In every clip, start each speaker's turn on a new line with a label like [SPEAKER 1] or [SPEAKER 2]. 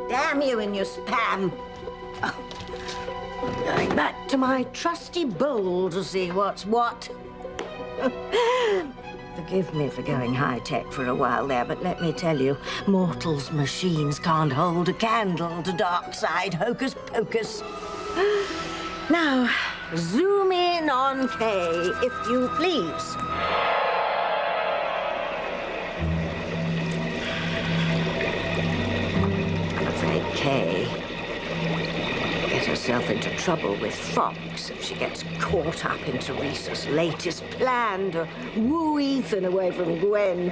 [SPEAKER 1] Damn you and your spam. Oh. Going back to my trusty bowl to see what's what. Forgive me for going high-tech for a while there, but let me tell you, mortals' machines can't hold a candle to dark side hocus-pocus. Now, zoom in on Kay, if you please. I'm afraid Kay will get herself into trouble with Fox if she gets caught up in Teresa's latest plan to woo Ethan away from Gwen.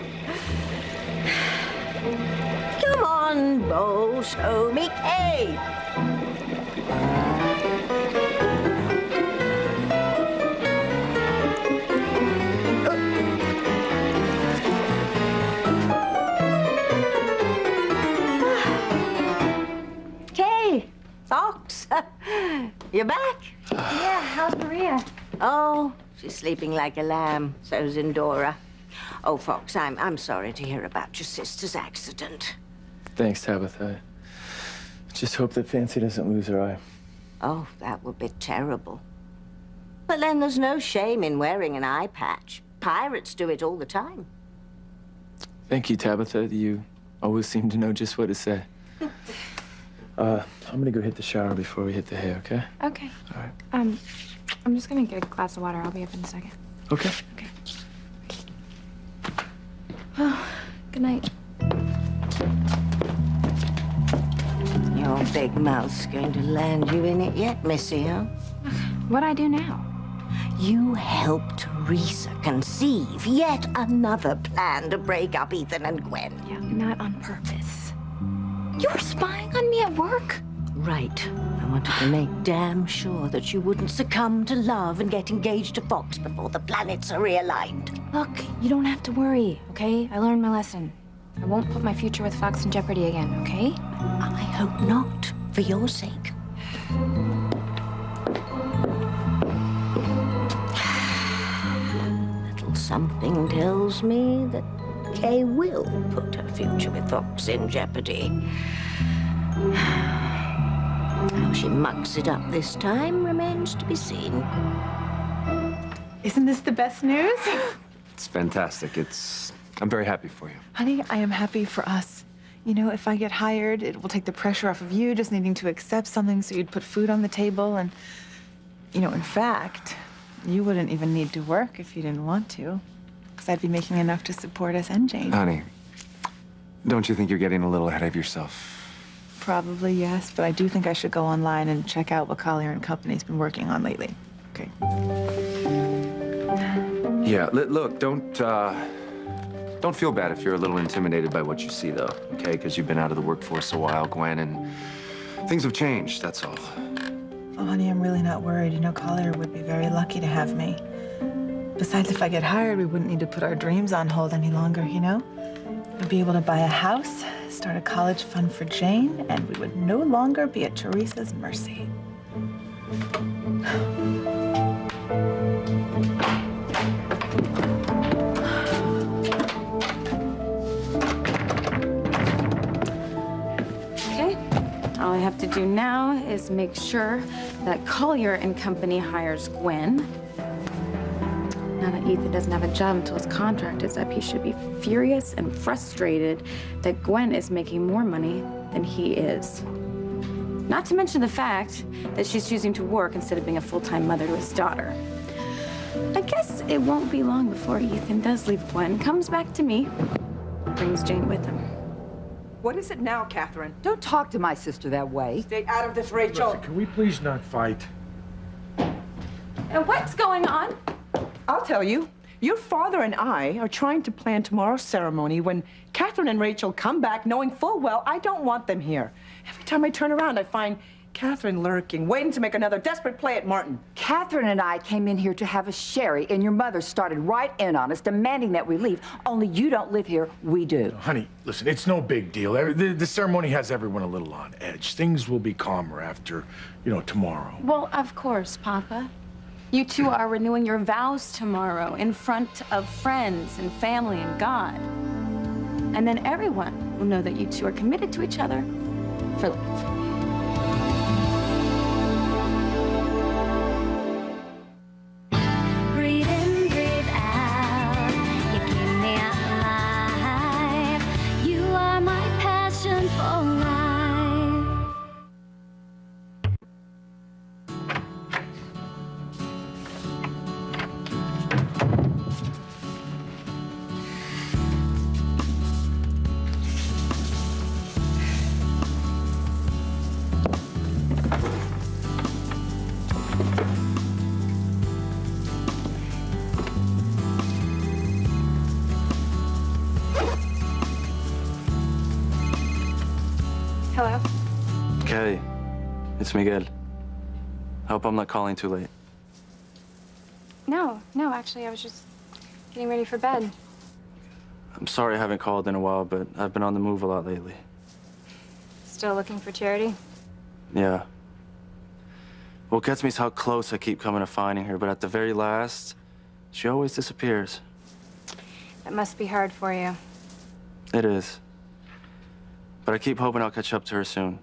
[SPEAKER 1] Come on, Bowl, show me Kay. Fox, you're back?
[SPEAKER 2] Yeah, how's Maria?
[SPEAKER 1] Oh, she's sleeping like a lamb. So's Indora. Oh, Fox, I'm sorry to hear about your sister's accident.
[SPEAKER 3] Thanks, Tabitha. Just hope that Fancy doesn't lose her eye.
[SPEAKER 1] Oh, that would be terrible. But then there's no shame in wearing an eye patch. Pirates do it all the time.
[SPEAKER 3] Thank you, Tabitha. You always seem to know just what to say. I'm gonna go hit the shower before we hit the hay, okay?
[SPEAKER 2] Okay.
[SPEAKER 3] All right.
[SPEAKER 2] I'm just gonna get a glass of water. I'll be up in a second.
[SPEAKER 3] Okay.
[SPEAKER 2] Okay. Oh, good night.
[SPEAKER 1] Your big mouth's going to land you in it yet, Missy, huh?
[SPEAKER 2] What'd I do now?
[SPEAKER 1] You helped Teresa conceive yet another plan to break up Ethan and Gwen.
[SPEAKER 2] Yeah, not on purpose. You were spying on me at work?
[SPEAKER 1] Right. I wanted to make damn sure that you wouldn't succumb to love and get engaged to Fox before the planets are realigned.
[SPEAKER 2] Look, you don't have to worry, okay? I learned my lesson. I won't put my future with Fox in jeopardy again, okay?
[SPEAKER 1] I hope not, for your sake. Little something tells me that Kay will put her future with Fox in jeopardy. How she mucks it up this time remains to be seen.
[SPEAKER 4] Isn't this the best news?
[SPEAKER 5] It's fantastic. I'm very happy for you.
[SPEAKER 4] Honey, I am happy for us. You know, if I get hired, it will take the pressure off of you just needing to accept something so you'd put food on the table. And, you know, in fact, you wouldn't even need to work if you didn't want to. Because I'd be making enough to support us and Jane.
[SPEAKER 5] Honey, don't you think you're getting a little ahead of yourself?
[SPEAKER 4] Probably, yes, but I do think I should go online and check out what Collier and Company's been working on lately. Okay.
[SPEAKER 5] Yeah, look, don't feel bad if you're a little intimidated by what you see, though, okay? Because you've been out of the workforce a while, Gwen, and things have changed, that's all.
[SPEAKER 4] Oh, honey, I'm really not worried. You know, Collier would be very lucky to have me. Besides, if I get hired, we wouldn't need to put our dreams on hold any longer, you know? We'd be able to buy a house, start a college fund for Jane, and we would no longer be at Teresa's mercy.
[SPEAKER 2] Okay. All I have to do now is make sure that Collier and Company hires Gwen. Now that Ethan doesn't have a job until his contract is up, he should be furious and frustrated that Gwen is making more money than he is. Not to mention the fact that she's choosing to work instead of being a full-time mother to his daughter. I guess it won't be long before Ethan does leave Gwen, comes back to me, brings Jane with him.
[SPEAKER 6] What is it now, Catherine?
[SPEAKER 7] Don't talk to my sister that way.
[SPEAKER 6] Stay out of this, Rachel.
[SPEAKER 8] Listen, can we please not fight?
[SPEAKER 2] And what's going on?
[SPEAKER 6] I'll tell you. Your father and I are trying to plan tomorrow's ceremony when Catherine and Rachel come back knowing full well I don't want them here. Every time I turn around, I find Catherine lurking, waiting to make another desperate play at Martin.
[SPEAKER 7] Catherine and I came in here to have a sherry, and your mother started right in on us, demanding that we leave. Only you don't live here, we do.
[SPEAKER 8] Honey, listen, it's no big deal. The ceremony has everyone a little on edge. Things will be calmer after, tomorrow.
[SPEAKER 2] Well, of course, Papa. You two are renewing your vows tomorrow in front of friends and family and God. And then everyone will know that you two are committed to each other for life.
[SPEAKER 9] Breathe in, breathe out. You keep me alive. You are my passion for life.
[SPEAKER 2] Hello?
[SPEAKER 3] Kelly, it's Miguel. I hope I'm not calling too late.
[SPEAKER 2] No, actually, I was just getting ready for bed.
[SPEAKER 3] I'm sorry I haven't called in a while, but I've been on the move a lot lately.
[SPEAKER 2] Still looking for Charity?
[SPEAKER 3] Yeah. What gets me is how close I keep coming to finding her, but at the very last, she always disappears.
[SPEAKER 2] That must be hard for you.
[SPEAKER 3] It is. But I keep hoping I'll catch up to her soon.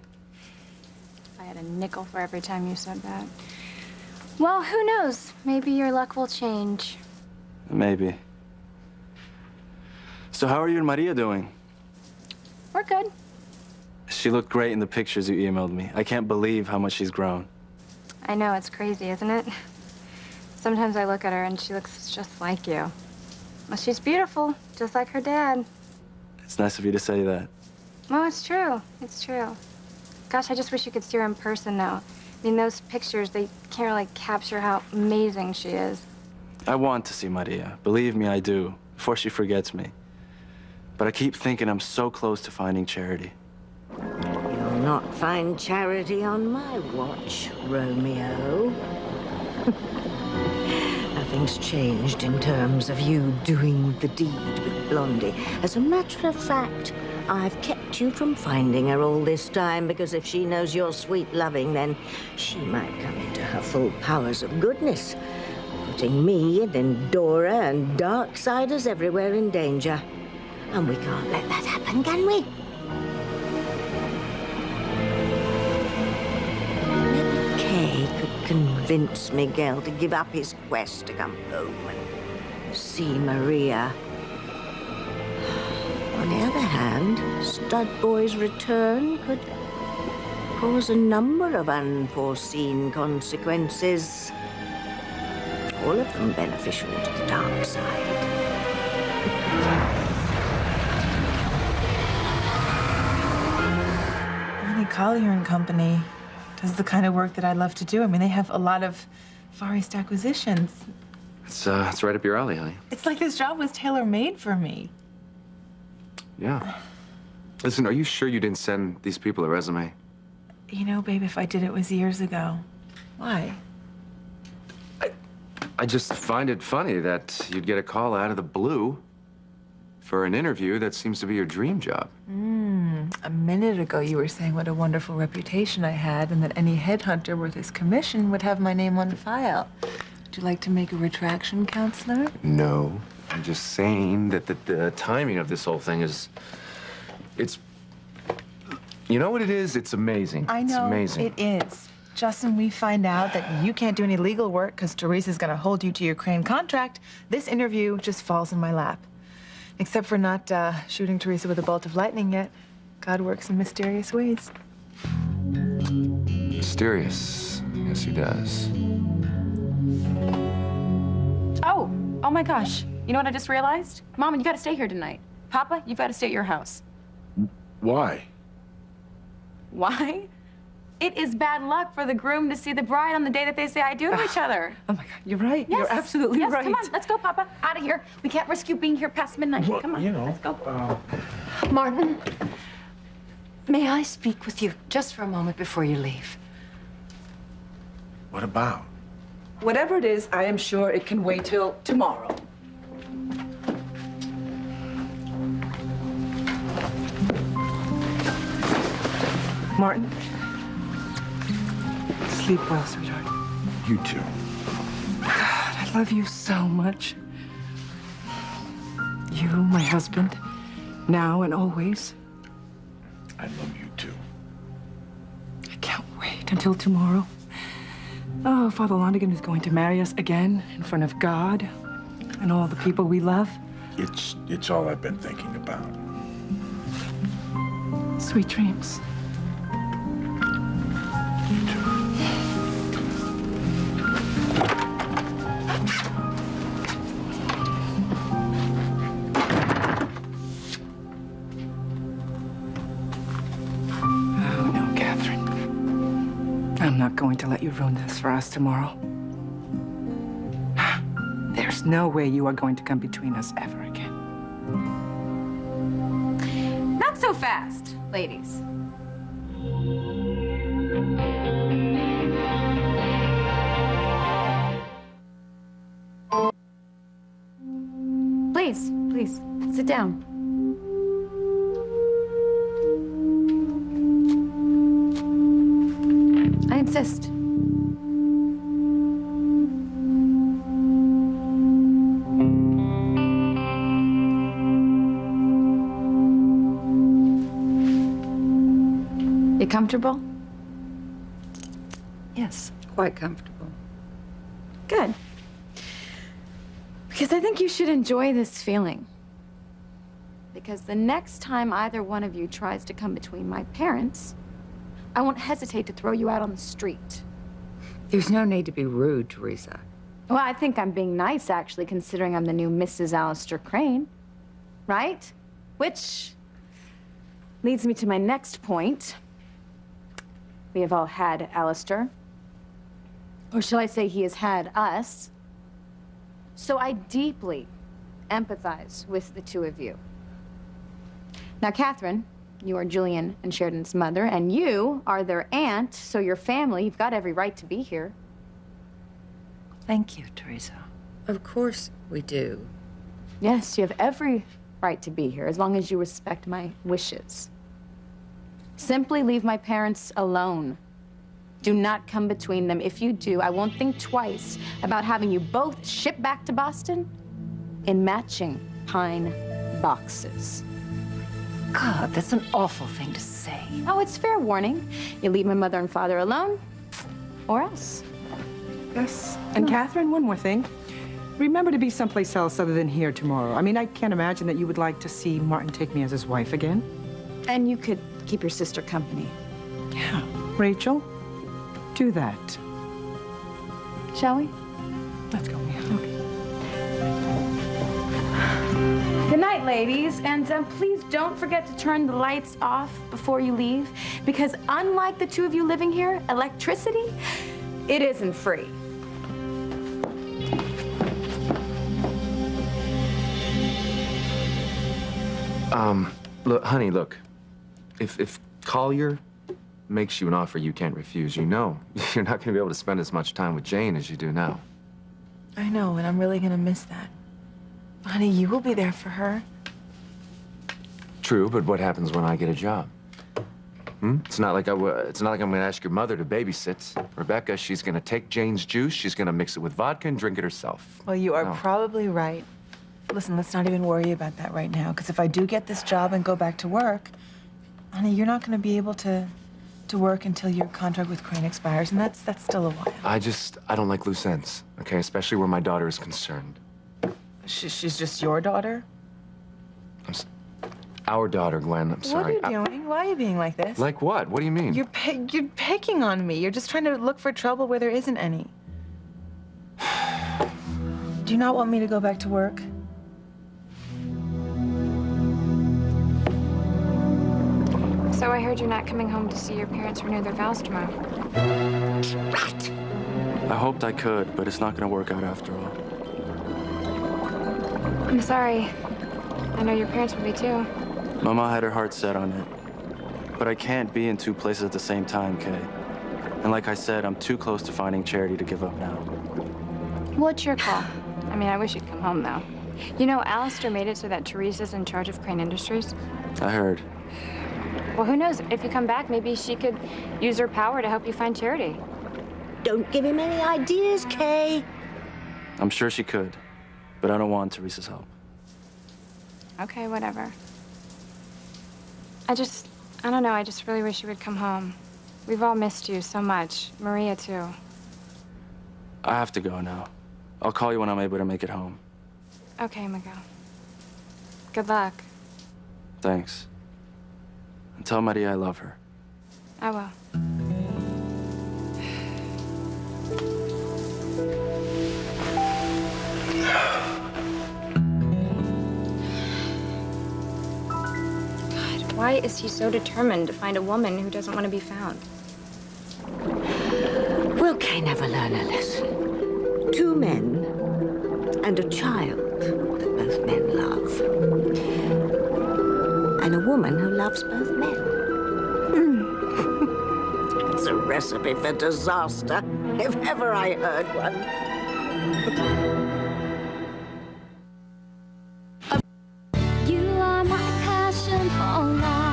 [SPEAKER 2] I had a nickel for every time you said that. Well, who knows? Maybe your luck will change.
[SPEAKER 3] Maybe. So how are you and Maria doing?
[SPEAKER 2] We're good.
[SPEAKER 3] She looked great in the pictures you emailed me. I can't believe how much she's grown.
[SPEAKER 2] I know, it's crazy, isn't it? Sometimes I look at her and she looks just like you. Well, she's beautiful, just like her dad.
[SPEAKER 3] It's nice of you to say that.
[SPEAKER 2] Well, it's true. It's true. Gosh, I just wish you could see her in person now. I mean, those pictures, they can't really capture how amazing she is.
[SPEAKER 3] I want to see Maria. Believe me, I do. Before she forgets me. But I keep thinking I'm so close to finding Charity.
[SPEAKER 1] You'll not find Charity on my watch, Romeo. Nothing's changed in terms of you doing the deed with Blondie. As a matter of fact, I've kept you from finding her all this time because if she knows you're sweet loving, then she might come into her full powers of goodness, putting me and Dora and Darksiders everywhere in danger. And we can't let that happen, can we? Maybe Kay could convince Miguel to give up his quest to come home and see Maria. On the other hand, Stud Boy's return could cause a number of unforeseen consequences. All of them beneficial to the dark side.
[SPEAKER 4] Collier and Company does the kind of work that I love to do. I mean, they have a lot of Far East acquisitions.
[SPEAKER 5] It's right up your alley, honey.
[SPEAKER 4] It's like this job was tailor-made for me.
[SPEAKER 5] Yeah. Listen, are you sure you didn't send these people a resume?
[SPEAKER 4] You know, babe, if I did, it was years ago. Why?
[SPEAKER 5] I just find it funny that you'd get a call out of the blue for an interview that seems to be your dream job.
[SPEAKER 4] A minute ago, you were saying what a wonderful reputation I had and that any headhunter worth his commission would have my name on file. Would you like to make a retraction, counselor?
[SPEAKER 5] No. I'm just saying that the timing of this whole thing is... It's... You know what it is? It's amazing.
[SPEAKER 4] I know,
[SPEAKER 5] it's amazing.
[SPEAKER 4] it is. Justin, we find out that you can't do any legal work because Teresa's going to hold you to your Crane contract. This interview just falls in my lap. Except for not shooting Teresa with a bolt of lightning yet. God works in mysterious ways.
[SPEAKER 5] Mysterious. Yes, he does.
[SPEAKER 2] Oh my gosh. You know what I just realized? Mom, you gotta stay here tonight. Papa, you've gotta stay at your house.
[SPEAKER 8] Why?
[SPEAKER 2] Why? It is bad luck for the groom to see the bride on the day that they say I do to each other.
[SPEAKER 6] Oh, my God, you're right.
[SPEAKER 2] Yes.
[SPEAKER 6] You're absolutely
[SPEAKER 2] yes,
[SPEAKER 6] right.
[SPEAKER 2] Come on, let's go, Papa. Out of here. We can't risk you being here past midnight.
[SPEAKER 8] Well,
[SPEAKER 2] Come on,
[SPEAKER 8] you know,
[SPEAKER 2] let's go.
[SPEAKER 7] Martin, may I speak with you just for a moment before you leave?
[SPEAKER 8] What about?
[SPEAKER 6] Whatever it is, I am sure it can wait till tomorrow. Martin, sleep well, sweetheart.
[SPEAKER 8] You too.
[SPEAKER 6] God, I love you so much. You, my husband, now and always.
[SPEAKER 8] I love you too.
[SPEAKER 6] wait until tomorrow? Oh, Father Lonergan is going to marry us again in front of God and all the people we love.
[SPEAKER 8] It's all I've been thinking about.
[SPEAKER 6] Sweet dreams.
[SPEAKER 8] You too.
[SPEAKER 6] Oh, no, Catherine. I'm not going to let you ruin this for us tomorrow. There's no way you are going to come between us ever again.
[SPEAKER 2] Not so fast, ladies. Please, sit down. I insist. You comfortable?
[SPEAKER 7] Yes, quite comfortable.
[SPEAKER 2] Good. Because I think you should enjoy this feeling. Because the next time either one of you tries to come between my parents, I won't hesitate to throw you out on the street.
[SPEAKER 7] There's no need to be rude, Teresa.
[SPEAKER 2] Well, I think I'm being nice, actually, considering I'm the new Mrs. Alistair Crane. Right? Which leads me to my next point. We have all had Alistair. Or shall I say he has had us. So I deeply empathize with the two of you. Now, Catherine, you are Julian and Sheridan's mother, and you are their aunt, so your family, you've got every right to be here.
[SPEAKER 7] Thank you, Teresa. Of course we do.
[SPEAKER 2] Yes, you have every right to be here, as long as you respect my wishes. Simply leave my parents alone. Do not come between them. If you do, I won't think twice about having you both shipped back to Boston in matching pine boxes.
[SPEAKER 7] God, that's an awful thing to say.
[SPEAKER 2] Oh, it's fair warning. You leave my mother and father alone, or else.
[SPEAKER 6] Yes. And Catherine, one more thing. Remember to be someplace else other than here tomorrow. I mean, I can't imagine that you would like to see Martin take me as his wife again.
[SPEAKER 2] And you could keep your sister company.
[SPEAKER 6] Yeah. Rachel, do that.
[SPEAKER 2] Shall we?
[SPEAKER 6] Let's go, Mia. Okay.
[SPEAKER 2] Good night, ladies. And please don't forget to turn the lights off before you leave, because unlike the two of you living here, electricity, it isn't free.
[SPEAKER 5] Look, honey, look. If Collier makes you an offer you can't refuse, you know you're not going to be able to spend as much time with Jane as you do now.
[SPEAKER 4] I know, and I'm really gonna miss that. Honey, you will be there for her.
[SPEAKER 5] True, but what happens when I get a job? It's not like I'm going to ask your mother to babysit. Rebecca, she's going to take Jane's juice, she's going to mix it with vodka and drink it herself.
[SPEAKER 4] Well, you are
[SPEAKER 5] No.
[SPEAKER 4] probably right. Listen, let's not even worry about that right now, because if I do get this job and go back to work, honey, you're not going to be able to work until your contract with Crane expires, and that's still a while.
[SPEAKER 5] I don't like loose ends, okay? Especially where my daughter is concerned.
[SPEAKER 4] She's just your daughter?
[SPEAKER 5] Our daughter, Gwen, I'm sorry.
[SPEAKER 4] What are you doing? Why are you being like this?
[SPEAKER 5] Like what? What do you mean?
[SPEAKER 4] You're picking on me. You're just trying to look for trouble where there isn't any. Do you not want me to go back to work?
[SPEAKER 10] So I heard you're not coming home to see your parents renew their vows tomorrow.
[SPEAKER 3] I hoped I could, but it's not going to work out after all.
[SPEAKER 10] I'm sorry. I know your parents will be too.
[SPEAKER 3] Mama had her heart set on it. But I can't be in two places at the same time, Kay. And like I said, I'm too close to finding Charity to give up now.
[SPEAKER 10] Well, it's your call. I mean, I wish you'd come home, though. You know, Alistair made it so that Teresa's in charge of Crane Industries.
[SPEAKER 3] I heard.
[SPEAKER 10] Well, who knows? If you come back, maybe she could use her power to help you find Charity.
[SPEAKER 1] Don't give him any ideas, Kay.
[SPEAKER 3] I'm sure she could, but I don't want Teresa's help.
[SPEAKER 10] Okay, whatever. I don't know, I just really wish you would come home. We've all missed you so much. Maria, too.
[SPEAKER 3] I have to go now. I'll call you when I'm able to make it home.
[SPEAKER 10] Okay, Miguel. Good luck.
[SPEAKER 3] Thanks. And tell Maria I love her.
[SPEAKER 10] I will. God, why is he so determined to find a woman who doesn't want to be found?
[SPEAKER 1] Will Kay never learn a lesson? 2 men and a child that both men love. And a woman who loves both men. It's a recipe for disaster, if ever I heard one.
[SPEAKER 9] You are my passion for life.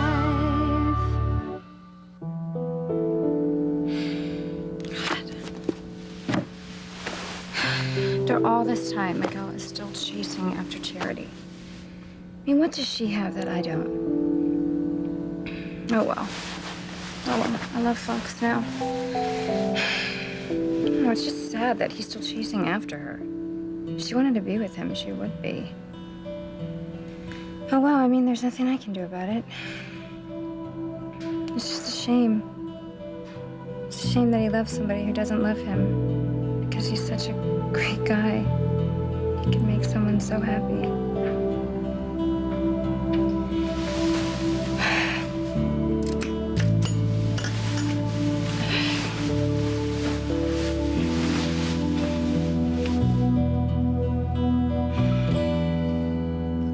[SPEAKER 10] After all this time, Miguel is still chasing after Charity. I mean, what does she have that I don't? Oh, well. Oh, well. I love Fox now. Oh, it's just sad that he's still chasing after her. If she wanted to be with him, she would be. Oh, well, I mean, there's nothing I can do about it. It's just a shame. It's a shame that he loves somebody who doesn't love him. Because he's such a great guy. He can make someone so happy.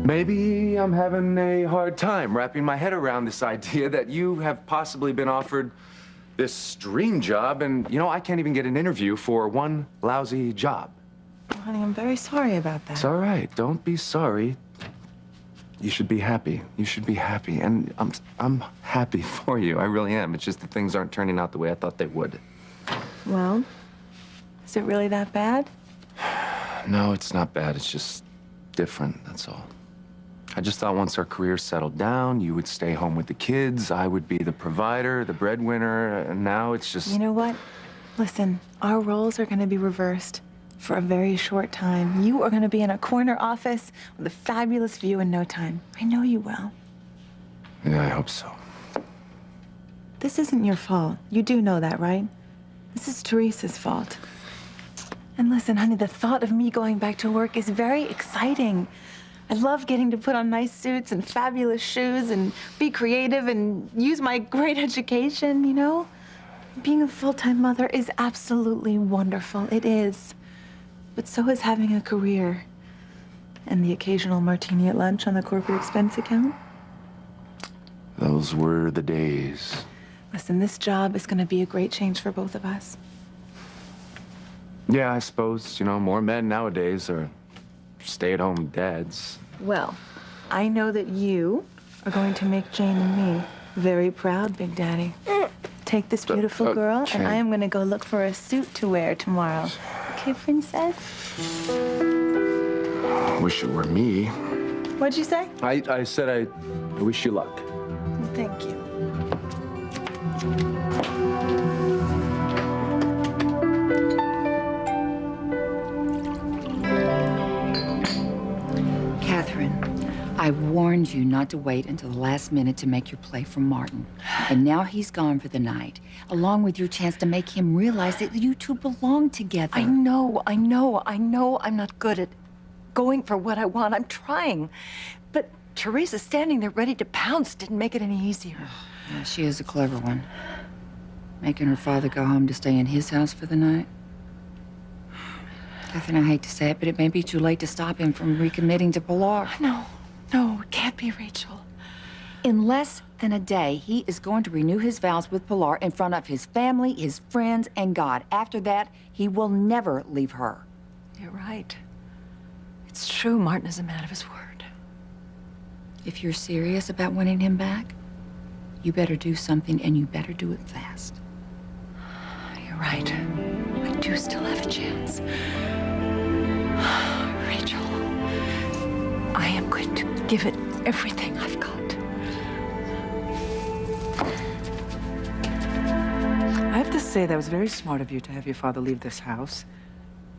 [SPEAKER 5] Maybe I'm having a hard time wrapping my head around this idea that you have possibly been offered this dream job, and, you know, I can't even get an interview for one lousy job.
[SPEAKER 4] Well, honey, I'm very sorry about that.
[SPEAKER 5] It's all right. Don't be sorry. You should be happy. You should be happy. And I'm happy for you. I really am. It's just that things aren't turning out the way I thought they would.
[SPEAKER 4] Well, is it really that bad?
[SPEAKER 5] No, it's not bad. It's just different, that's all. I just thought once our careers settled down, you would stay home with the kids, I would be the provider, the breadwinner, and now it's just...
[SPEAKER 4] You know what? Listen, our roles are going to be reversed for a very short time. You are going to be in a corner office with a fabulous view in no time. I know you will.
[SPEAKER 5] Yeah, I hope so.
[SPEAKER 4] This isn't your fault. You do know that, right? This is Teresa's fault. And listen, honey, the thought of me going back to work is very exciting. I love getting to put on nice suits and fabulous shoes and be creative and use my great education, you know? Being a full-time mother is absolutely wonderful. It is. But so is having a career. And the occasional martini at lunch on the corporate expense account.
[SPEAKER 5] Those were the days.
[SPEAKER 4] Listen, this job is going to be a great change for both of us.
[SPEAKER 5] Yeah, I suppose, you know, more men nowadays are stay-at-home dads.
[SPEAKER 4] Well, I know that you are going to make Jane and me very proud, Big Daddy. Take this beautiful girl,
[SPEAKER 5] Jane.
[SPEAKER 4] and I am going to go look for a suit to wear tomorrow. Okay, princess?
[SPEAKER 5] I wish it were me.
[SPEAKER 4] What'd you say?
[SPEAKER 5] I said I wish you luck.
[SPEAKER 4] Thank you.
[SPEAKER 7] I warned you not to wait until the last minute to make your play for Martin. And now he's gone for the night, along with your chance to make him realize that you two belong together.
[SPEAKER 4] I know I'm not good at going for what I want. I'm trying. But Teresa standing there ready to pounce didn't make it any easier.
[SPEAKER 7] Yeah, she is a clever one. Making her father go home to stay in his house for the night. Catherine, I hate to say it, but it may be too late to stop him from recommitting to Pilar.
[SPEAKER 4] No, it can't be, Rachel.
[SPEAKER 7] In less than a day, he is going to renew his vows with Pilar in front of his family, his friends, and God. After that, he will never leave her.
[SPEAKER 4] You're right. It's true, Martin is a man of his word.
[SPEAKER 7] If you're serious about winning him back, you better do something, and you better do it fast.
[SPEAKER 4] You're right. I do still have a chance. Rachel, I am going to give it everything I've got.
[SPEAKER 6] say that was very smart of you to have your father leave this house.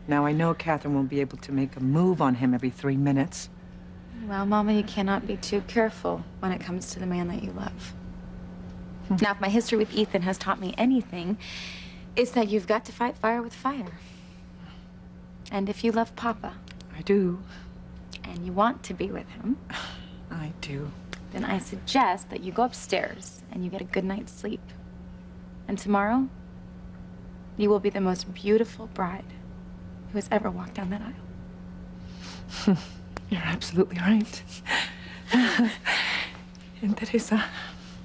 [SPEAKER 6] Now I know Catherine won't be able to make a move on him every 3 minutes.
[SPEAKER 2] Well, Mama, you cannot be too careful when it comes to the man that you love. Now, if my history with Ethan has taught me anything, it's that you've got to fight fire with fire. And if you love Papa...
[SPEAKER 6] I do.
[SPEAKER 2] And you want to be with him...
[SPEAKER 6] I do.
[SPEAKER 2] Then I suggest that you go upstairs and you get a good night's sleep. And tomorrow, you will be the most beautiful bride who has ever walked down that aisle.
[SPEAKER 6] You're absolutely right. And Teresa,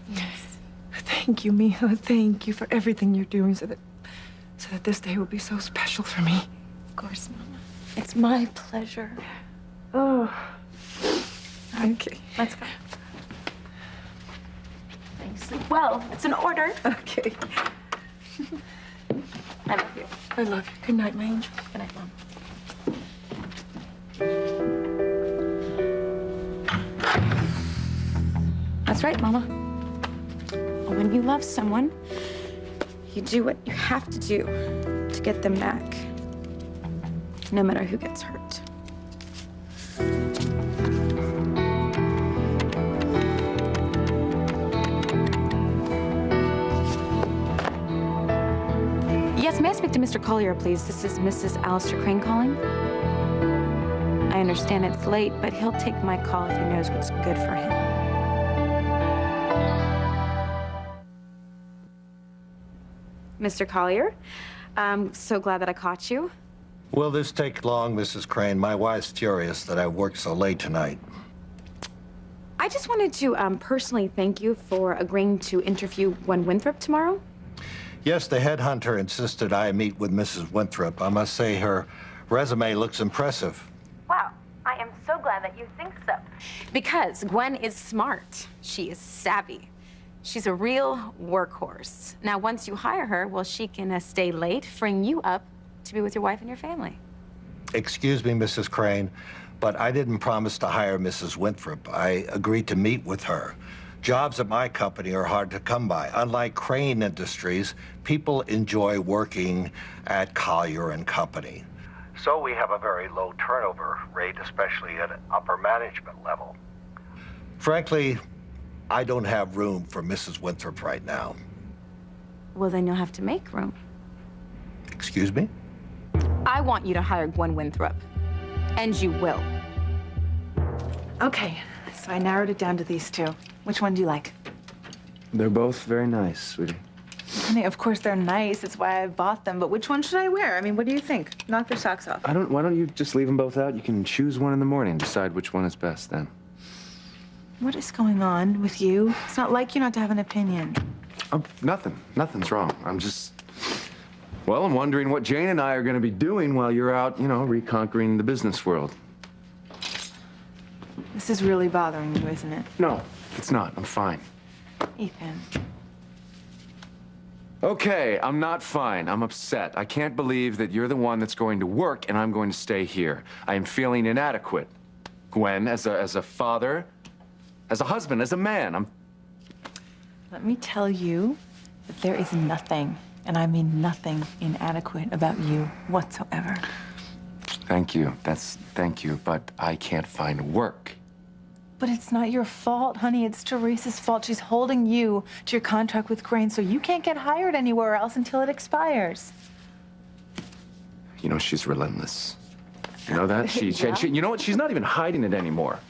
[SPEAKER 2] Yes.
[SPEAKER 6] thank you, mija. Thank you for everything you're doing so that this day will be so special for me.
[SPEAKER 2] Of course, Mama. It's my pleasure.
[SPEAKER 6] Oh. Okay.
[SPEAKER 2] Let's go. Thanks. Sleep well. It's an order.
[SPEAKER 6] Okay.
[SPEAKER 2] I love you.
[SPEAKER 6] I love you. Good night, my angel.
[SPEAKER 2] Good night, Mom. That's right, Mama. When you love someone, you do what you have to do to get them back, no matter who gets hurt. Yes, may I speak to Mr. Collier, please? This is Mrs. Alistair Crane calling. I understand it's late, but he'll take my call if he knows what's good for him. Mr. Collier, I'm so glad that I caught you.
[SPEAKER 11] Will this take long, Mrs. Crane? My wife's furious that I worked so late tonight.
[SPEAKER 2] I just wanted to personally thank you for agreeing to interview Gwen Winthrop tomorrow.
[SPEAKER 11] Yes, the headhunter insisted I meet with Mrs. Winthrop. I must say her resume looks impressive.
[SPEAKER 2] Wow, I am so glad that you think so. Because Gwen is smart. She is savvy. She's a real workhorse. Now, once you hire her, well, she can stay late, freeing you up to be with your wife and your family.
[SPEAKER 11] Excuse me, Mrs. Crane, but I didn't promise to hire Mrs. Winthrop. I agreed to meet with her. Jobs at my company are hard to come by. Unlike Crane Industries, people enjoy working at Collier and Company. So we have a very low turnover rate, especially at an upper management level. Frankly, I don't have room for Mrs. Winthrop right now.
[SPEAKER 2] Well, then you'll have to make room.
[SPEAKER 11] Excuse me?
[SPEAKER 2] I want you to hire Gwen Winthrop. And you will.
[SPEAKER 4] Okay, so I narrowed it down to these two. Which one do you like?
[SPEAKER 5] They're both very nice, sweetie.
[SPEAKER 4] Honey, of course they're nice. That's why I bought them. But which one should I wear? I mean, what do you think? Knock their socks off.
[SPEAKER 5] Why don't you just leave them both out? You can choose one in the morning, decide which one is best then.
[SPEAKER 4] What is going on with you? It's not like you not to have an opinion.
[SPEAKER 5] Nothing's wrong. Well, I'm wondering what Jane and I are going to be doing while you're out, reconquering the business world.
[SPEAKER 4] This is really bothering you, isn't it?
[SPEAKER 5] No, it's not. I'm fine.
[SPEAKER 4] Ethan.
[SPEAKER 5] Okay, I'm not fine. I'm upset. I can't believe that you're the one that's going to work and I'm going to stay here. I am feeling inadequate. Gwen, as a father, as a husband, as a man,
[SPEAKER 4] Let me tell you that there is nothing, and I mean nothing, inadequate about you whatsoever.
[SPEAKER 5] Thank you. Thank you, but I can't find work.
[SPEAKER 4] But it's not your fault, honey. It's Teresa's fault. She's holding you to your contract with Crane, so you can't get hired anywhere else until it expires.
[SPEAKER 5] She's relentless. You know that?
[SPEAKER 4] Yeah.
[SPEAKER 5] You know what? She's not even hiding it anymore.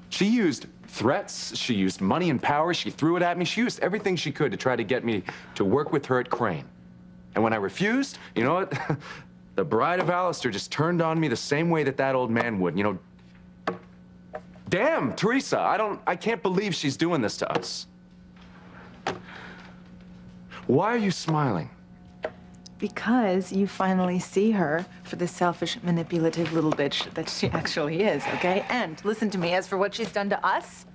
[SPEAKER 5] She used threats. She used money and power. She threw it at me. She used everything she could to try to get me to work with her at Crane. And when I refused, you know what? The bride of Alistair just turned on me the same way that old man would. Damn, Teresa, I can't believe she's doing this to us. Why are you smiling?
[SPEAKER 4] Because you finally see her for the selfish, manipulative little bitch that she actually is, okay? And listen to me, as for what she's done to us,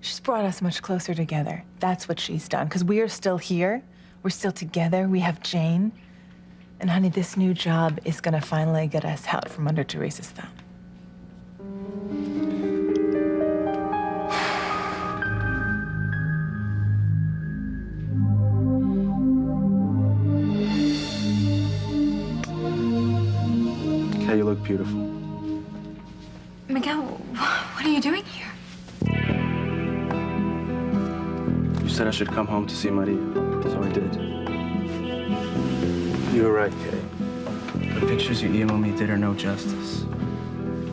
[SPEAKER 4] she's brought us much closer together. That's what she's done, because we are still here. We're still together. We have Jane. And honey, this new job is gonna finally get us out from under Teresa's thumb.
[SPEAKER 3] look beautiful.
[SPEAKER 10] Miguel, what are you doing here?
[SPEAKER 3] You said I should come home to see Maria, so I did. You were right, Kay. The pictures you emailed me did her no justice.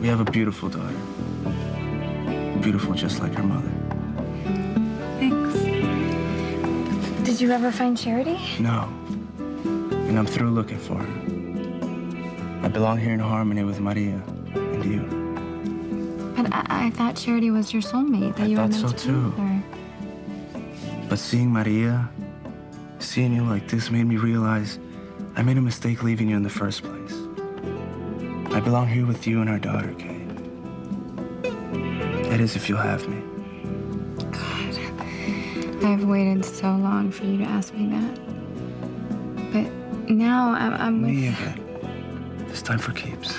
[SPEAKER 3] We have a beautiful daughter. Beautiful just like her mother.
[SPEAKER 10] Thanks. Did you ever find Charity?
[SPEAKER 3] No. And I'm through looking for her. I belong here in harmony with Maria and you.
[SPEAKER 10] But I thought Charity was your soulmate, that you were
[SPEAKER 3] I
[SPEAKER 10] meant
[SPEAKER 3] thought
[SPEAKER 10] to
[SPEAKER 3] so,
[SPEAKER 10] be with her.
[SPEAKER 3] But seeing Maria, seeing you like this made me realize I made a mistake leaving you in the first place. I belong here with you and our daughter, Kay. That is, if you'll have me.
[SPEAKER 10] God, I've waited so long for you to ask me that. But now I'm with...
[SPEAKER 3] Me again. This time for keeps.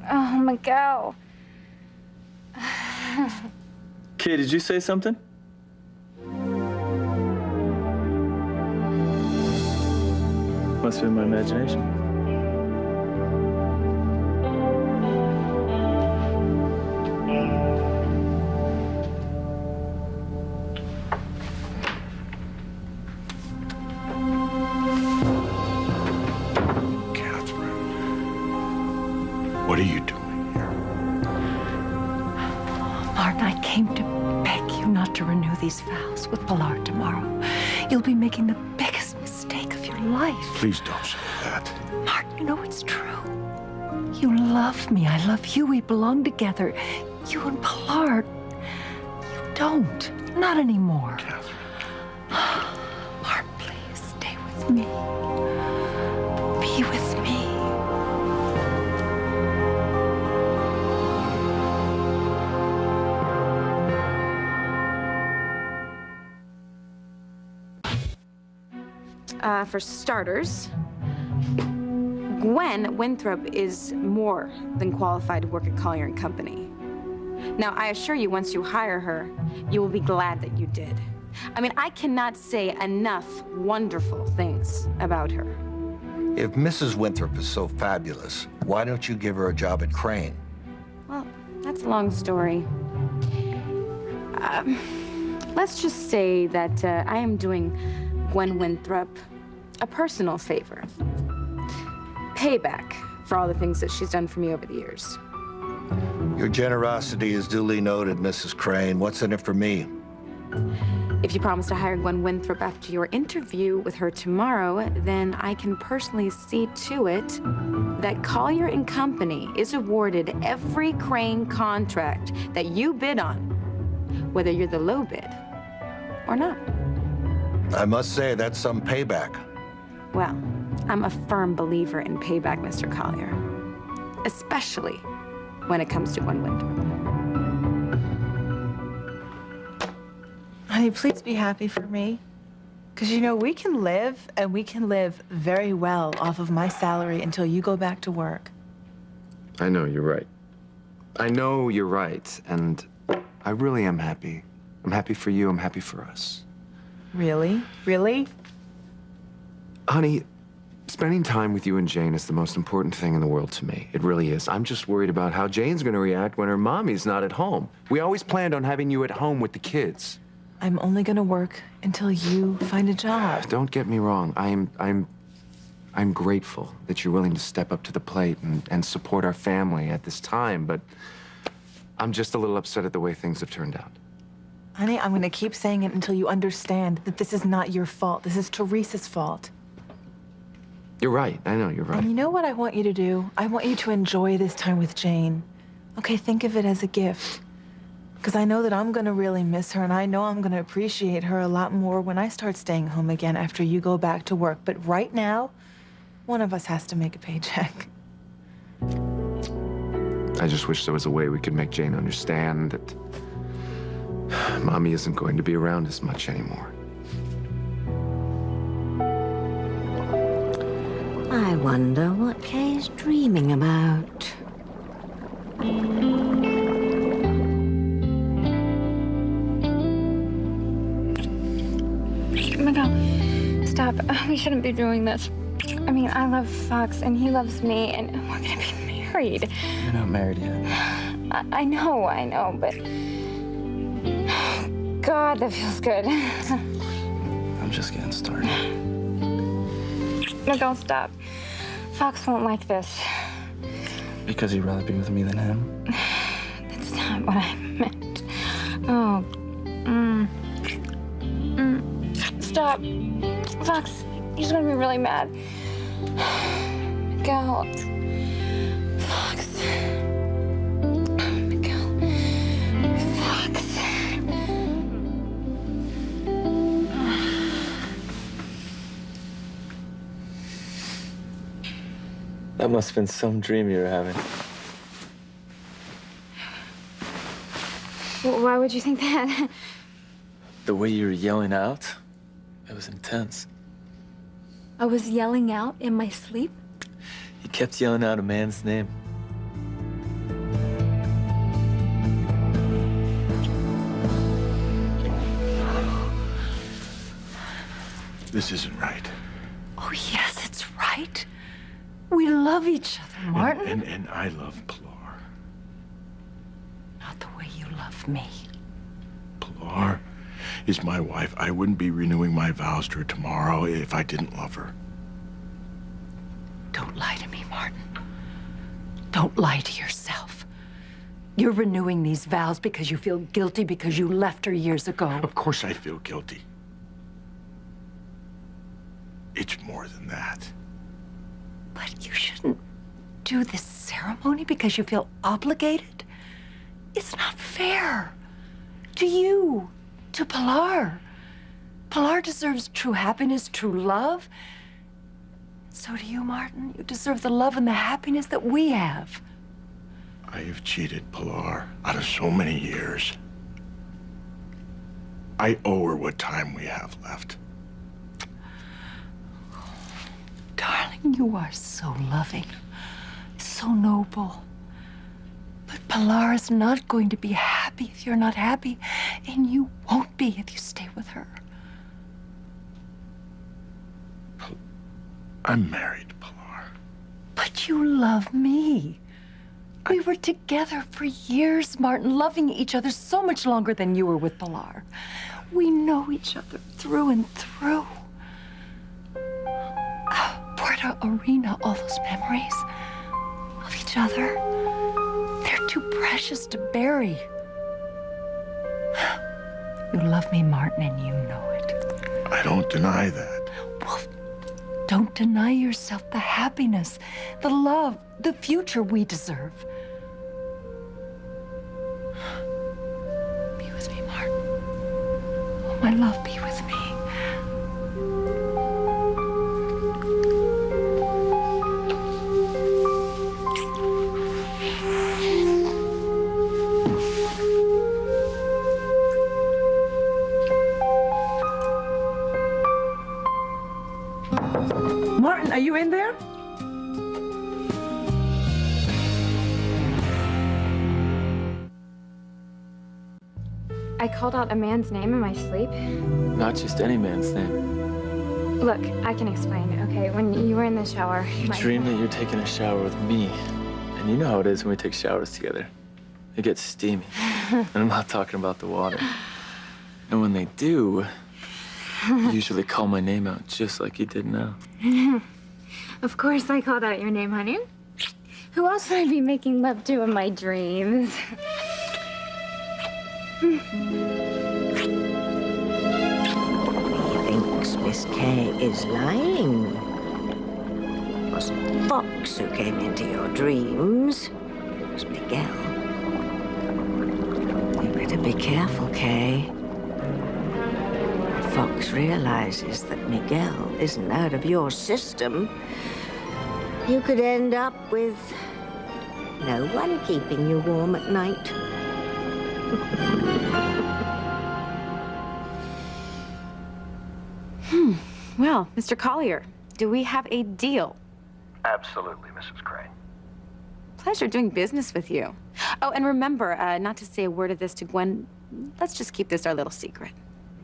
[SPEAKER 10] Oh, Miguel.
[SPEAKER 3] Kay, did you say something? Must have been my imagination.
[SPEAKER 8] What are you doing here?
[SPEAKER 6] Martin, I came to beg you not to renew these vows with Pilar tomorrow. You'll be making the biggest mistake of your life.
[SPEAKER 8] Please don't say that.
[SPEAKER 6] Martin, you know it's true. You love me. I love you. We belong together. You and Pilar, you don't. Not anymore.
[SPEAKER 8] Catherine.
[SPEAKER 6] Martin, please stay with me. Be with me.
[SPEAKER 2] For starters, Gwen Winthrop is more than qualified to work at Collier & Company. Now, I assure you, once you hire her, you will be glad that you did. I mean, I cannot say enough wonderful things about her.
[SPEAKER 11] If Mrs. Winthrop is so fabulous, why don't you give her a job at Crane?
[SPEAKER 2] Well, that's a long story. Let's just say that I am doing Gwen Winthrop a personal favor. Payback for all the things that she's done for me over the years.
[SPEAKER 11] Your generosity is duly noted, Mrs. Crane. What's in it for me?
[SPEAKER 2] If you promise to hire Gwen Winthrop after your interview with her tomorrow, then I can personally see to it that Collier & Company is awarded every Crane contract that you bid on, whether you're the low bid or not.
[SPEAKER 11] I must say, that's some payback.
[SPEAKER 2] Well, I'm a firm believer in payback, Mr. Collier, especially when it comes to Gwen Winthrop.
[SPEAKER 4] Honey, please be happy for me. Because, you know, we can live, and we can live very well off of my salary until you go back to work.
[SPEAKER 5] I know, you're right. I know you're right, and I really am happy. I'm happy for you, I'm happy for us.
[SPEAKER 4] Really? Really?
[SPEAKER 5] Honey, spending time with you and Jane is the most important thing in the world to me. It really is. I'm just worried about how Jane's gonna react when her mommy's not at home. We always planned on having you at home with the kids.
[SPEAKER 4] I'm only gonna work until you find a job.
[SPEAKER 5] Don't get me wrong. I'm grateful that you're willing to step up to the plate and support our family at this time, but I'm just a little upset at the way things have turned out.
[SPEAKER 4] Honey, I'm gonna keep saying it until you understand that this is not your fault. This is Teresa's fault.
[SPEAKER 5] You're right. I know, you're right.
[SPEAKER 4] And you know what I want you to do? I want you to enjoy this time with Jane. Okay, think of it as a gift. Because I know that I'm gonna really miss her, and I know I'm gonna appreciate her a lot more when I start staying home again after you go back to work. But right now, one of us has to make a paycheck.
[SPEAKER 5] I just wish there was a way we could make Jane understand that Mommy isn't going to be around as much anymore.
[SPEAKER 1] I wonder what Kay's dreaming about.
[SPEAKER 10] Miguel, stop. We shouldn't be doing this. I mean, I love Fox, and he loves me, and we're gonna be married.
[SPEAKER 3] You're not married yet.
[SPEAKER 10] I know, but... God, that feels good.
[SPEAKER 3] I'm just getting started.
[SPEAKER 10] No, don't stop. Fox won't like this.
[SPEAKER 3] Because you'd rather be with me than him?
[SPEAKER 10] That's not what I meant. Oh. Stop. Fox, he's gonna be really mad. Miguel. Fox. Miguel. Fox.
[SPEAKER 3] That must have been some dream you were having.
[SPEAKER 10] Why would you think that?
[SPEAKER 3] The way you were yelling out, it was intense.
[SPEAKER 10] I was yelling out in my sleep?
[SPEAKER 3] You kept yelling out a man's name.
[SPEAKER 8] This isn't right.
[SPEAKER 6] Oh, yes, it's right. We love each other, Martin.
[SPEAKER 8] And I love Pilar.
[SPEAKER 6] Not the way you love me.
[SPEAKER 8] Pilar is my wife. I wouldn't be renewing my vows to her tomorrow if I didn't love her.
[SPEAKER 6] Don't lie to me, Martin. Don't lie to yourself. You're renewing these vows because you feel guilty because you left her years ago.
[SPEAKER 8] Of course I feel guilty. It's more than that.
[SPEAKER 6] But you shouldn't do this ceremony because you feel obligated. It's not fair. To you, to Pilar. Pilar deserves true happiness, true love. So do you, Martin. You deserve the love and the happiness that we have.
[SPEAKER 8] I have cheated Pilar out of so many years. I owe her what time we have left.
[SPEAKER 6] Darling, you are so loving, so noble. But Pilar is not going to be happy if you're not happy, and you won't be if you stay with her.
[SPEAKER 8] I'm married, Pilar.
[SPEAKER 6] But you love me. We were together for years, Martin, loving each other so much longer than you were with Pilar. We know each other through and through. Puerto Arena, all those memories of each other, they're too precious to bury. You love me, Martin, and you know it.
[SPEAKER 8] I don't deny that.
[SPEAKER 6] Well, don't deny yourself the happiness, the love, the future we deserve. Be with me, Martin. Oh, my love, be with me. Martin, are you in there?
[SPEAKER 10] I called out a man's name in my sleep.
[SPEAKER 3] Not just any man's name.
[SPEAKER 10] Look, I can explain, okay? When you were in the shower...
[SPEAKER 3] You dream that you're taking a shower with me. And you know how it is when we take showers together. It gets steamy. And I'm not talking about the water. And when they do, you usually call my name out just like you did now.
[SPEAKER 10] Of course I called out your name, honey. Who else would I be making love to in my dreams?
[SPEAKER 1] He thinks Miss Kay is lying. It wasn't Fox who came into your dreams. It was Miguel. You better be careful, Kay. If Fox realizes that Miguel isn't out of your system, you could end up with no one keeping you warm at night.
[SPEAKER 2] Well, Mr. Collier, do we have a deal?
[SPEAKER 12] Absolutely, Mrs. Crane.
[SPEAKER 2] Pleasure doing business with you. Oh, and remember, not to say a word of this to Gwen. Let's just keep this our little secret.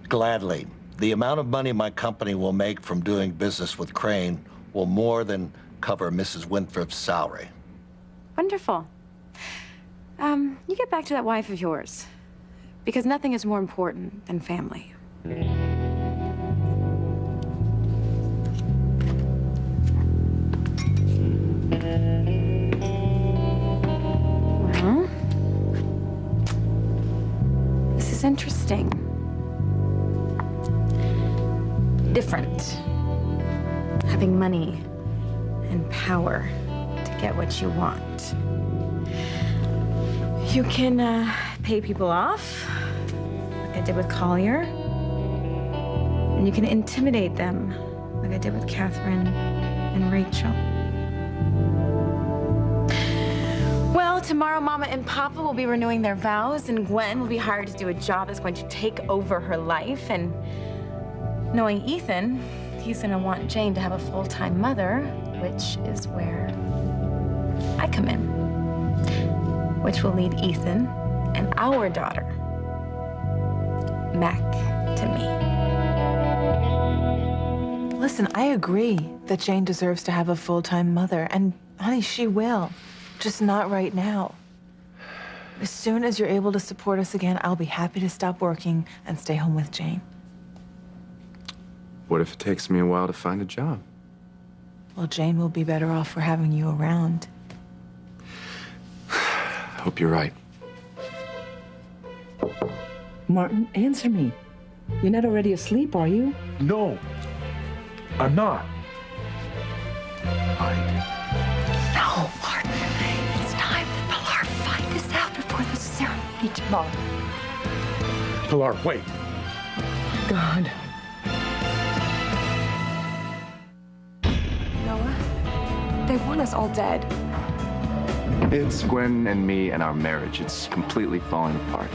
[SPEAKER 11] Gladly. The amount of money my company will make from doing business with Crane will more than cover Mrs. Winthrop's salary.
[SPEAKER 2] Wonderful. You get back to that wife of yours, because nothing is more important than family. Well, this is interesting. Different. Having money and power to get what you want. You can pay people off, like I did with Collier. And you can intimidate them, like I did with Catherine and Rachel. Well, tomorrow Mama and Papa will be renewing their vows, and Gwen will be hired to do a job that's going to take over her life. And knowing Ethan, he's gonna want Jane to have a full-time mother, which is where I come in, which will lead Ethan and our daughter back to me.
[SPEAKER 4] Listen, I agree that Jane deserves to have a full-time mother, and honey, she will, just not right now. As soon as you're able to support us again, I'll be happy to stop working and stay home with Jane.
[SPEAKER 5] What if it takes me a while to find a job?
[SPEAKER 4] Well, Jane will be better off for having you around.
[SPEAKER 5] I hope you're right.
[SPEAKER 6] Martin, answer me. You're not already asleep, are you?
[SPEAKER 8] No, I'm not.
[SPEAKER 7] No, Martin. It's time that Pilar find this out before the ceremony tomorrow.
[SPEAKER 8] Pilar, wait.
[SPEAKER 6] God.
[SPEAKER 10] They want us all dead.
[SPEAKER 5] It's Gwen and me and our marriage. It's completely falling apart.